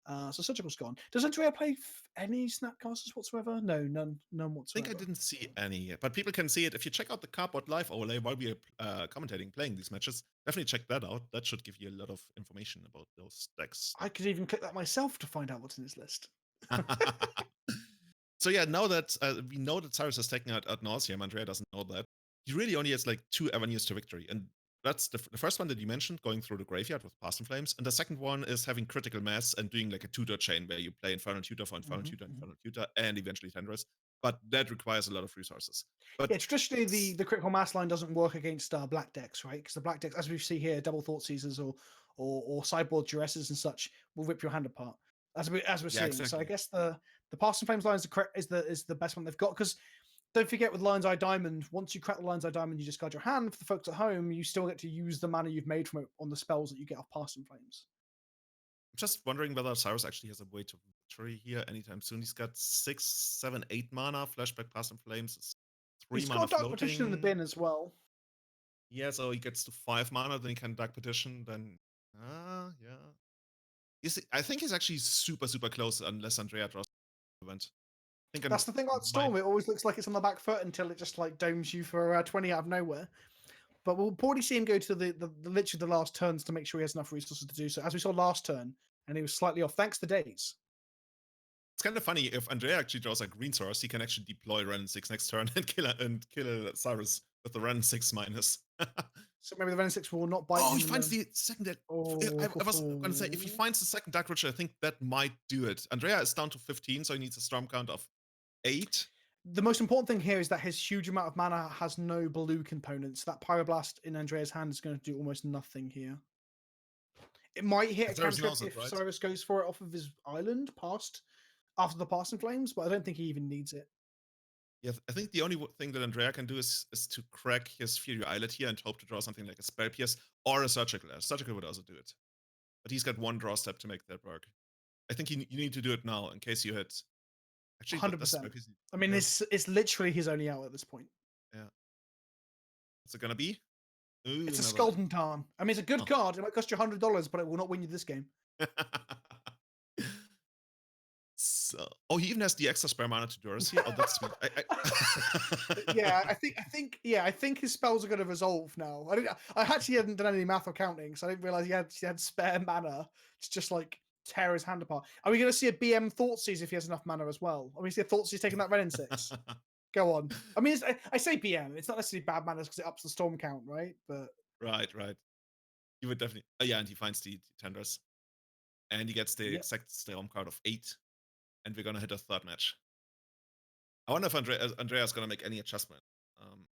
So Surgical's gone. Does Andrea play any Snapcasters whatsoever? No, none whatsoever.
I think I didn't see any yet, but people can see it. If you check out the Cardboard.Live overlay while we are playing these matches, definitely check that out. That should give you a lot of information about those decks.
I could even click that myself to find out what's in this list.
So yeah, now that we know that Cyrus has taken out Ad Nauseam, Andrea doesn't know that. He really only has like 2 avenues to victory, and that's the first one that you mentioned, going through the graveyard with Past in Flames. And the second one is having critical mass and doing like a tutor chain where you play Infernal Tutor for Infernal Tutor, Infernal Tutor, and eventually Tendrils. But that requires a lot of resources. But
yeah, traditionally the critical mass line doesn't work against black decks, right? Because the black decks, as we see here, double Thoughtseizers or sideboard duresses and such will rip your hand apart, as we're seeing. Exactly. So I guess the Past in Flames line is the best one they've got, because don't forget, with Lion's Eye Diamond, once you crack the Lion's Eye Diamond, you discard your hand. For the folks at home, you still get to use the mana you've made from it on the spells that you get off Past in Flames.
I'm just wondering whether Cyrus actually has a way to victory here anytime soon. He's got 6, 7, 8 mana. Flashback, Past in Flames. 3
He's
mana
got Dark
floating.
Petition in the bin as well.
Yeah, so he gets to 5 mana, then he can Dark Petition, then... yeah. I think he's actually super, super close unless Andrea draws the event.
That's the thing about Storm. It always looks like it's on the back foot until it just like domes you for 20 out of nowhere. But we'll probably see him go to the literally the last turns to make sure he has enough resources to do so, as we saw last turn, and he was slightly off thanks to days.
It's kind of funny, if Andrea actually draws a green source, he can actually deploy Renin 6 next turn and kill Cyrus with the Renin 6 minus.
So maybe the Venom 6 will not bite
Oh,
him.
he finds the second deck. I was going to say, if he finds the second Dark Ritual, I think that might do it. Andrea is down to 15, so he needs a Storm count of 8.
The most important thing here is that his huge amount of mana has no blue components. That Pyroblast in Andrea's hand is going to do almost nothing here. It might hit a
Cyrus
cantrip
knows it,
if
right?
Cyrus goes for it off of his island after the Passing Flames, but I don't think he even needs it.
Yeah, I think the only thing that Andrea can do is to crack his Fury Islet here and hope to draw something like a Spell Pierce or a Surgical. Surgical would also do it. But he's got one draw step to make that work. I think you need to do it now in case you hit. Actually,
100%. I mean, it's literally his only out at this point.
Yeah. What's it gonna be? Ooh,
it's a Scalding Tarn. I mean, it's a good card. It might cost you $100, but it will not win you this game.
So, he even has the extra spare mana to Durward here. Oh, that's sweet.
I think his spells are going to resolve now. I actually hadn't done any math or counting, so I didn't realize he had spare mana to just like tear his hand apart. Are we going to see a BM Thoughtseize if he has enough mana as well? Are we see a Thoughtseize taking that Ren 6? Go on. I mean, I say BM. It's not necessarily bad mana because it ups the storm count, right? But
right. He would definitely. Yeah, and he finds the tenders, and he gets the exact storm card of 8. And we're gonna hit a third match. I wonder if Andrea's gonna make any adjustment.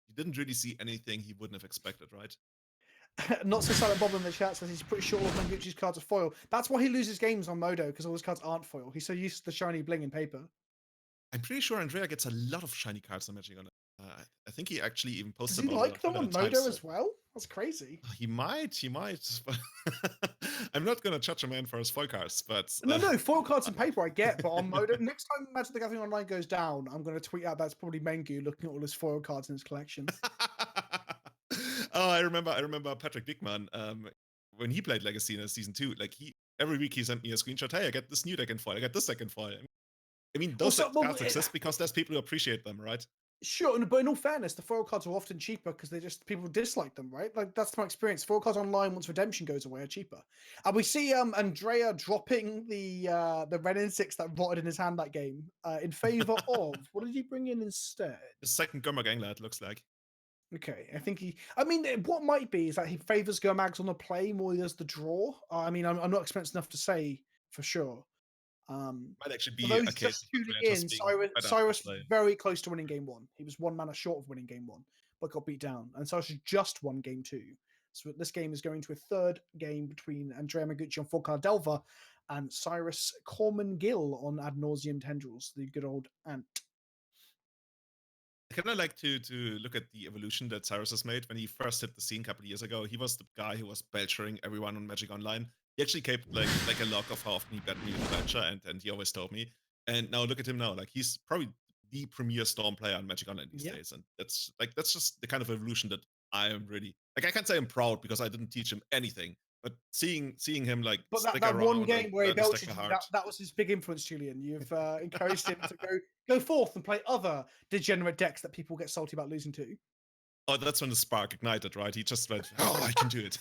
He didn't really see anything he wouldn't have expected, right?
Not so silent Bob in the chat says he's pretty sure all of Mengucci's cards are foil. That's why he loses games on Modo, because all his cards aren't foil. He's so used to the shiny bling in paper.
I'm pretty sure Andrea gets a lot of shiny cards on Magic on it. I think he actually even posted.
Does he like them on Modo as well? That's crazy.
He might. I'm not gonna judge a man for his foil cards, but
no foil cards in paper I get, but on Modo, next time Magic the Gathering Online goes down, I'm gonna tweet out that's probably Mengu looking at all his foil cards in his collection.
Oh, I remember Patrick Dickman when he played Legacy in season 2. Like every week he sent me a screenshot. Hey, I got this new deck in foil. I got this deck in foil. I mean, those cards exist because there's people who appreciate them, right?
Sure, but in all fairness, the foil cards are often cheaper because people dislike them, right? Like that's my experience. Foil cards online, once redemption goes away, are cheaper. And we see Andrea dropping the Ren 6 that rotted in his hand that game in favor of what did he bring in instead?
The second Gurmag Angler, it looks like.
Okay, I think what might be is that he favors Gurmags on the play more than the draw. I mean, I'm not experienced enough to say for sure.
Might actually be
a case in. Cyrus was very close to winning game 1. He was 1 mana short of winning game 1, but got beat down. And Cyrus just won game 2. So this game is going to a third game between Andrea Mengucci on 4-card Delver and Cyrus Corman-Gill on Ad Nauseam Tendrils, the good old ant.
I kind of like to look at the evolution that Cyrus has made. When he first hit the scene a couple of years ago, he was the guy who was belchering everyone on Magic Online. He actually kept like a log of how often he bet me with Belcher, and he always told me. And now look at him now. Like he's probably the premier Storm player on Magic Online these days. And that's just the kind of evolution that I am really like. I can't say I'm proud because I didn't teach him anything. But seeing him like
but that one game where he belched that was his big influence, Julian. You've encouraged him to go forth and play other degenerate decks that people get salty about losing to.
Oh, that's when the spark ignited, right? He just went, "Oh, I can do it."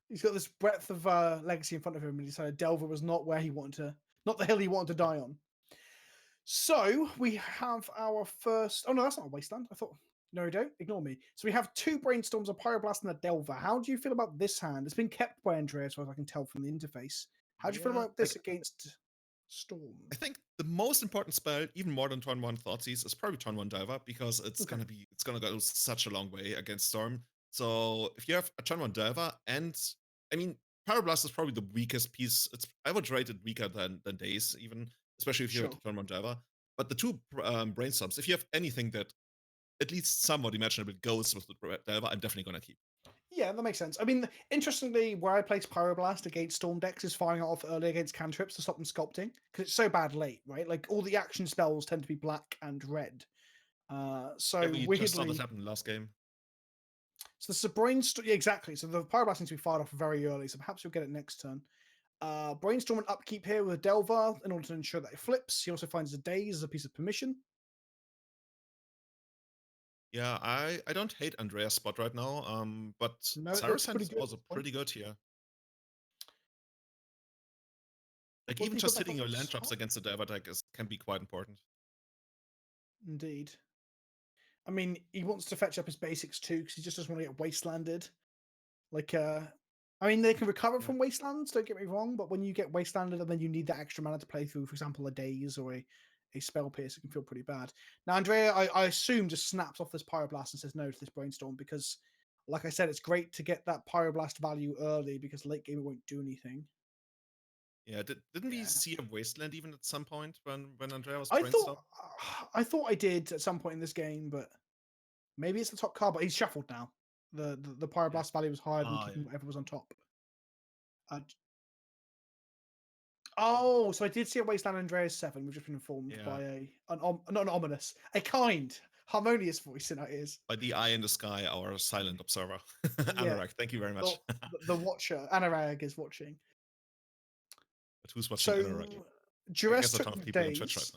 He's got this breadth of legacy in front of him, and he decided Delver was not where he wanted to, not the hill he wanted to die on. So we have our first. Oh no, that's not a wasteland. I thought. No, you don't. Ignore me. So we have 2 Brainstorms, a Pyroblast, and a Delver. How do you feel about this hand? It's been kept by Andrea, as far as I can tell from the interface. How do you feel about this against Storm?
I think the most important spell, even more than turn 1 Thoughtseize, is probably turn 1 Delver, because it's gonna go such a long way against Storm. So if you have a turn 1 Delver, and I mean, Pyroblast is probably the weakest piece. I would rate it weaker than Daze, even, especially if you have turn 1 Delver. But the 2 Brainstorms, if you have anything that at least somewhat imaginable goes with the Delver, I'm definitely going to keep.
Yeah, that makes sense. I mean, interestingly, where I place Pyroblast against Storm decks is firing it off early against cantrips to stop them sculpting, because it's so bad late, right? Like, all the action spells tend to be black and red. So
we just saw that happen last game.
So the Brainstorm, exactly. So the Pyroblast needs to be fired off very early, so perhaps you'll get it next turn. Brainstorm and upkeep here with a Delver in order to ensure that it flips. He also finds a Daze as a piece of permission.
Yeah, I don't hate Andrea's spot right now, but Cyrus is also pretty good here. Like, even just hitting your land drops against the Delver deck can be quite important.
Indeed. I mean, he wants to fetch up his basics too, because he just doesn't want to get wastelanded. Like, I mean, they can recover from wastelands, don't get me wrong, but when you get wastelanded and then you need that extra mana to play through, for example, a daze or a spell pierce, it can feel pretty bad. Now, Andrea, I assume, just snaps off this Pyroblast and says no to this Brainstorm because, like I said, it's great to get that Pyroblast value early because late game it won't do anything.
Yeah, didn't we see a wasteland even at some point when Andrea was
I
brainstorming?
thought I did at some point in this game, but maybe it's the top card. But he's shuffled now. The Pyroblast value was higher than keeping whatever was on top. Oh, so I did see a Wasteland Andreas 7. We've just been informed by not an ominous, a kind, harmonious voice in our ears.
By the eye in the sky, our silent observer. Anurag, thank you very much.
The watcher, Anurag, is watching.
But who's watching Anurag?
Jarvis
took a ton of people on Twitch right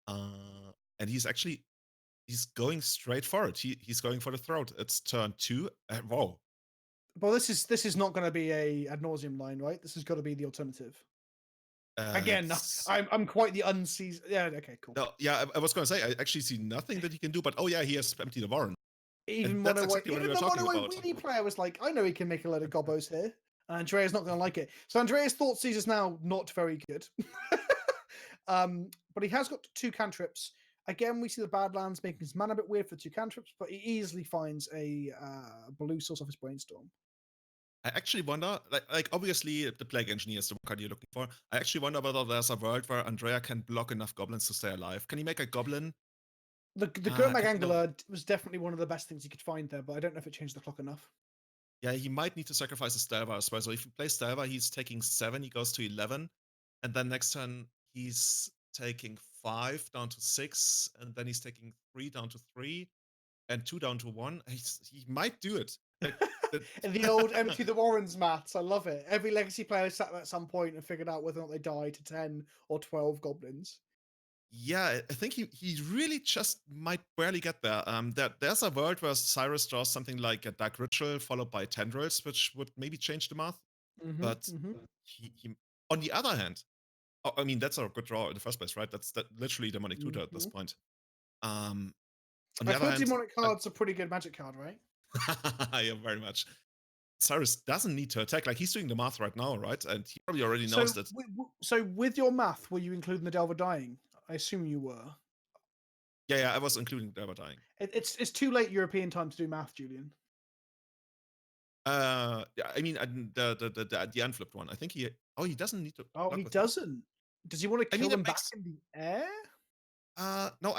now. And he's going straight for it. He's going for the throat. It's turn 2. Whoa.
Well, this is not going to be a ad nauseum line, right? This has got to be the alternative. Again, I'm quite the unseasoned. Yeah, okay, cool.
No, yeah, I was going to say, I actually see nothing that he can do, but oh yeah, he has emptied the Warren.
Even Mono White, even the Mono White Weenie player was like, I know he can make a load of gobos here. And Andrea's not going to like it. So Andrea's Thought Seize is now not very good. But he has got 2 cantrips. Again, we see the Badlands making his mana a bit weird for 2 cantrips, but he easily finds a blue source of his Brainstorm.
I actually wonder, like obviously the Plague Engineer is the card you're looking for. I actually wonder whether there's a world where Andrea can block enough goblins to stay alive. Can he make a goblin?
The Gurmag Angler was definitely one of the best things he could find there, but I don't know if it changed the clock enough.
Yeah, he might need to sacrifice a Stelvar as well. So if he plays Stelvar, he's taking 7, he goes to 11. And then next turn, he's taking 5 down to 6. And then he's taking 3 down to 3. And 2 down to 1. He might do it.
And the old empty the Warrens maths, I love it. Every Legacy player sat at some point and figured out whether or not they died to 10 or 12 goblins.
Yeah, I think he really just might barely get there. There's a world where Cyrus draws something like a Dark Ritual followed by Tendrils, which would maybe change the math. But he, on the other hand, I mean, that's a good draw in the first place, right? That's literally Demonic Tutor at this point. On the other hand,
Demonic card's a pretty good Magic card, right?
Yeah, very much. Cyrus doesn't need to attack. Like, he's doing the math right now, right? And he probably already knows that.
So with your math, were you including the Delver Dying? I assume you were.
Yeah, I was including Delver Dying.
It's too late European time to do math, Julian.
Yeah, I mean, the unflipped one. I think he doesn't need to.
Oh, he doesn't. Does he want to kill them back in the air?
No,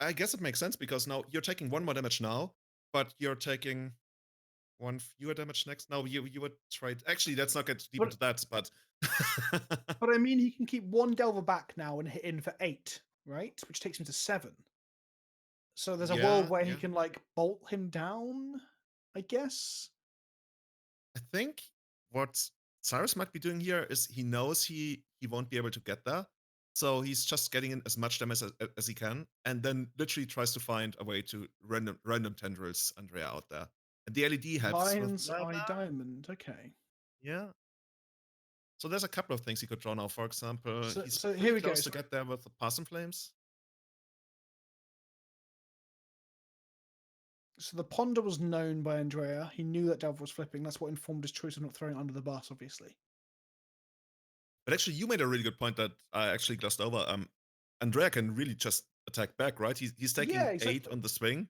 I guess it makes sense because now you're taking 1 more damage now, but you're taking 1 fewer damage next. No, you would trade. Actually, let's not get deep into that, but.
But I mean, he can keep 1 Delver back now and hit in for 8, right? Which takes him to 7. So there's a world where he can like bolt him down, I guess.
I think what Cyrus might be doing here is he knows he won't be able to get there. So he's just getting in as much damage as he can, and then literally tries to find a way to random tendrils Andrea out there. And the LED helps.
Lion's Eye Diamond, okay.
Yeah. So there's a couple of things he could draw now. For example, he's
here we
close to get there with the Parson Flames.
So the Ponder was known by Andrea. He knew that Delver was flipping. That's what informed his choice of not throwing it under the bus, obviously.
But actually, you made a really good point that I actually glossed over. Andrea can really just attack back, right? He's taking 8 on the swing,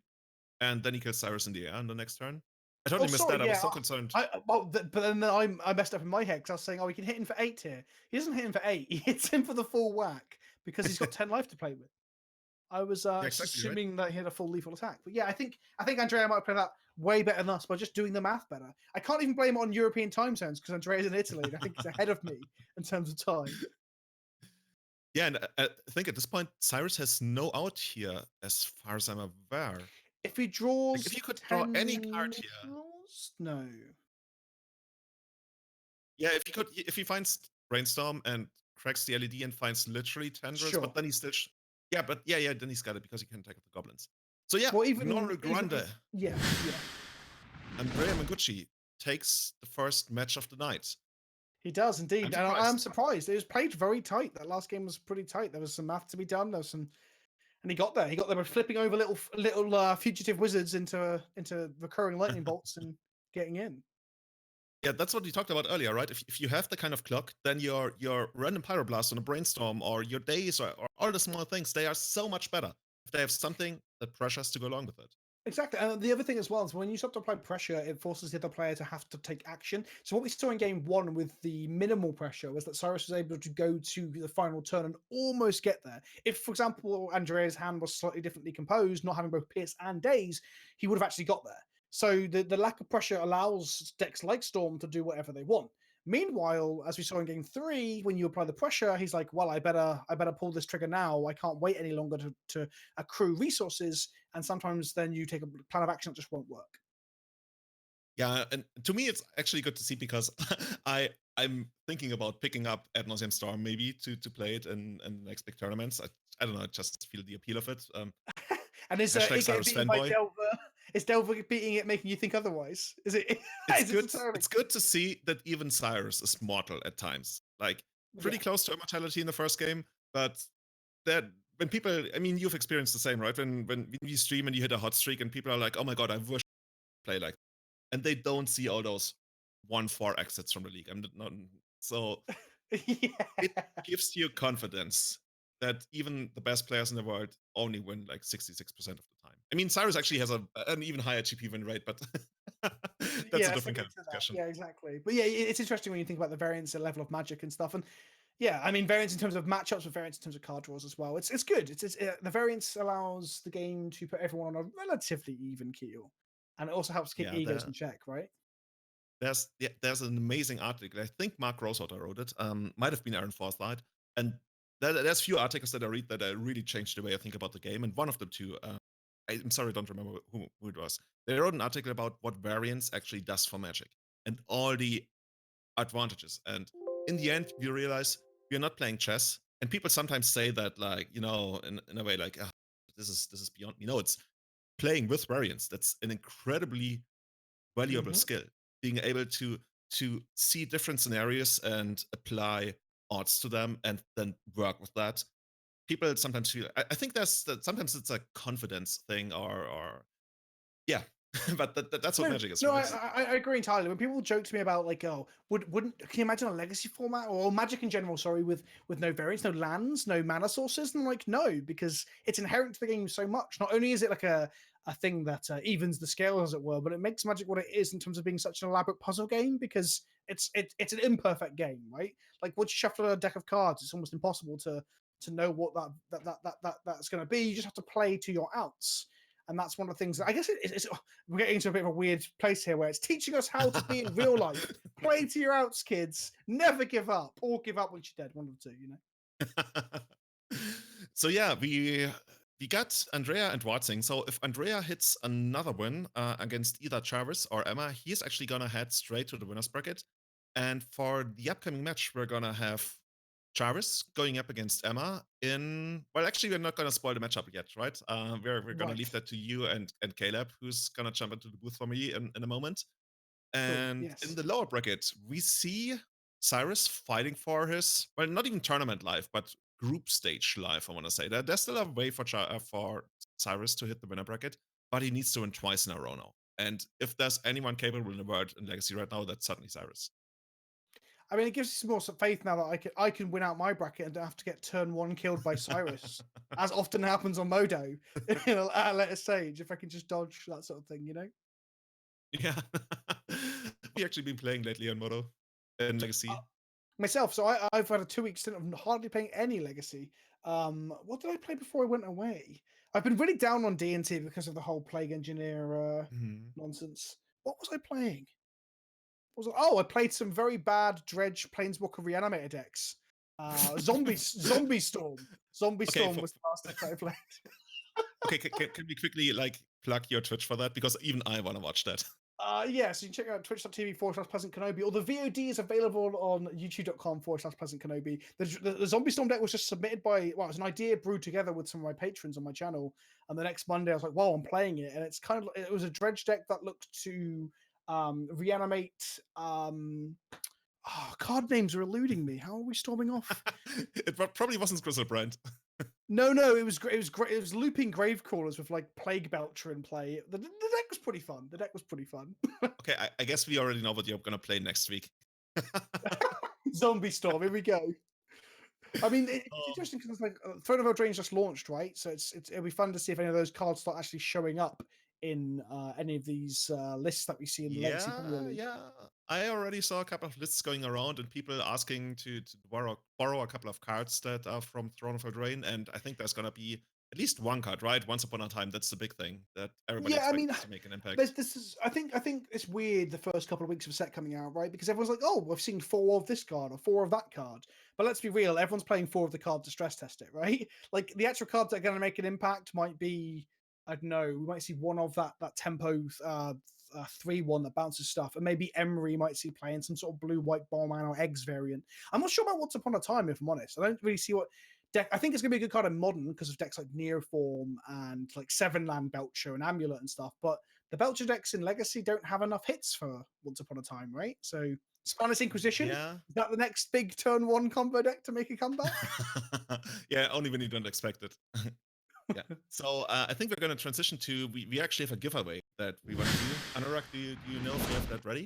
and then he kills Cyrus in the air on the next turn. I totally missed that. I was so concerned.
But then I messed up in my head because I was saying, oh, he can hit him for 8 here. He doesn't hit him for 8. He hits him for the full whack because he's got 10 life to play with. I was assuming that he had a full lethal attack. But yeah, I think Andrea might play that way better than us by just doing the math better. I can't even blame it on European time zones because Andrea's in Italy and I think he's ahead of me in terms of time.
Yeah, and I think at this point, Cyrus has no out here as far as I'm aware.
If he draws...
Like, if you could draw any card here...
No.
Yeah, if he finds Brainstorm and cracks the LED and finds literally tendrils, but then he's still... then he's got it because he can attack the goblins. So yeah, Grande.
Yeah.
Andrea Mengucci takes the first match of the night.
He does indeed, and I'm surprised. It was played very tight. That last game was pretty tight. There was some math to be done. There was some And he got there. He got there by flipping over little fugitive wizards into recurring lightning bolts and getting in.
Yeah, that's what we talked about earlier, right? If you have the kind of clock, then your random pyroblast on a brainstorm or your days or all the small things, they are so much better if they have something that pressures to go along with it.
Exactly. And the other thing as well is when you start to apply pressure, it forces the other player to have to take action. So what we saw in game one with the minimal pressure was that Cyrus was able to go to the final turn and almost get there. If, for example, Andrea's hand was slightly differently composed, not having both Pierce and Days, he would have actually got there. So the lack of pressure allows decks like Storm to do whatever they want. Meanwhile, as we saw in game three, when you apply the pressure, he's like, well, I better pull this trigger now. I can't wait any longer to accrue resources. And sometimes then you take a plan of action that just won't work.
Yeah, and to me, it's actually good to see because I'm thinking about picking up Ad Nauseam Storm maybe to play it in the next big tournaments. I don't know, I just feel the appeal of it.
And is
Hashtag
it
Cyrus
getting beaten by
fanboy.
Delver? Is Delver beating it making you think otherwise? Is it?
It's
is
good.
It deterring?
It's good to see that even Cyrus is mortal at times. Like pretty
Yeah.
close to immortality in the first game, but that when people, I mean, you've experienced the same, right? When you stream and you hit a hot streak and people are like, "Oh my god, I wish I play like," and they don't see all those 1-4 exits from the league. I'm not so
Yeah.
it gives you confidence that even the best players in the world only win like 66% of the time. I mean, Cyrus actually has an even higher GP win rate, but that's a
Let's
different
look
kind of
into that.
discussion.
Yeah, exactly. But yeah, it's interesting when you think about the variance and level of Magic and stuff. And yeah, I mean, variance in terms of matchups, but variance in terms of card draws as well. It's good. The variance allows the game to put everyone on a relatively even keel, and it also helps keep
Yeah,
egos in check, right?
there's an amazing article. I think Mark Rosewater wrote it. Might have been Aaron Forsythe. And there's few articles that I read that really changed the way I think about the game. And one of them too, I'm sorry, I don't remember who it was. They wrote an article about what variance actually does for Magic and all the advantages. And in the end, you realize you're not playing chess. And people sometimes say that, like, in a way, like, "Ah, this is beyond me." No, it's playing with variance. That's an incredibly valuable
Mm-hmm.
skill. Being able to see different scenarios and apply odds to them and then work with that. People sometimes feel. I think sometimes it's a confidence thing or yeah, but that's what
No,
Magic is,
no,
right?
I agree entirely. When people joke to me about like, oh, wouldn't can you imagine a legacy format or Magic in general? Sorry, with no variants, no lands, no mana sources, and I'm like, no, because it's inherent to the game so much. Not only is it like a thing that evens the scale, as it were, but it makes Magic what it is in terms of being such an elaborate puzzle game because it's an imperfect game, right? Like once you shuffle a deck of cards, it's almost impossible to know what that's going to be. You just have to play to your outs. And that's one of the things that I guess we're getting into a bit of a weird place here where it's teaching us how to be in real life. Play to your outs, kids. Never give up, or give up once you're dead. One of the two, you know.
So yeah, we got Andrea and Watsing. So if Andrea hits another win against either Jarvis or Emma, he's actually gonna head straight to the winners bracket. And for the upcoming match, we're gonna have Jarvis going up against Emma in. Well, actually, we're not gonna spoil the matchup yet, right? We're gonna
Right.
leave that to you and Caleb, who's gonna jump into the booth for me in a moment.
Cool.
And in
Yes.
the lower bracket, we see Cyrus fighting for his, well, not even tournament life, but group stage life, I want to say. There's still a way for Cyrus to hit the winner bracket, but he needs to win twice in a row now. And if there's anyone capable in the world in Legacy right now, that's certainly Cyrus.
I mean, it gives us more faith now that I can win out my bracket and don't have to get turn one killed by Cyrus, as often happens on Modo at a later stage. If I can just dodge that sort of thing, you know.
Yeah. We actually been playing lately on Moto in Legacy.
Myself, so I've had a 2 week stint of hardly playing any Legacy. What did I play before I went away? I've been really down on D&T because of the whole Plague Engineer nonsense. What was I playing? I played some very bad Dredge Planeswalker Reanimator decks. Zombie Storm. Zombie
Okay,
Storm was the last deck that I played.
okay, can we quickly like plug your Twitch for that? Because even I want to watch that.
Yeah, so you can check out twitch.tv/Pleasant Kenobi, or the VOD is available on youtube.com/Pleasant Kenobi. The Zombie Storm deck was just submitted by, well, it was an idea brewed together with some of my patrons on my channel. And the next Monday, I was like, wow, I'm playing it. And it's it was a Dredge deck that looked to reanimate. Card names are eluding me. How are we storming off?
It probably wasn't Crystal Brand.
No, it was great. It was looping grave crawlers with like Plague Belcher in play. The deck was pretty fun.
Okay, I guess we already know what you're gonna play next week.
Zombie Storm. Here we go. I mean, it's
Oh.
interesting because like Throne of Eldraine just launched, right? So it'll be fun to see if any of those cards start actually showing up in any of these lists that we see in the Legacy Premier League.
Yeah. I already saw a couple of lists going around and people asking to borrow a couple of cards that are from Throne of Eldraine, and I think there's gonna be at least one card, right? Once upon a time, that's the big thing that everybody
Yeah, I mean,
expects to make an impact.
this is. I think it's weird the first couple of weeks of a set coming out, right? Because everyone's like, "Oh, we've seen 4 of this card or 4 of that card." But let's be real, everyone's playing 4 of the card to stress test it, right? Like the actual cards that are going to make an impact might be, I don't know, we might see one of that tempo 3/1 that bounces stuff, and maybe Emery might see playing some sort of blue-white Bowman or Eggs variant. I'm not sure about Once Upon a Time, if I'm honest. I don't really see what deck. I think it's gonna be a good card in Modern because of decks like Nearform and like 7-land Belcher and Amulet and stuff. But the Belcher decks in Legacy don't have enough hits for Once Upon a Time, right? So Spineless Inquisition,
Yeah.
is that the next big turn 1 combo deck to make a comeback?
Yeah, only when you don't expect it. Yeah. So I think we're gonna transition to we actually have a giveaway that we want to do. Anorak, do you know if you have that ready?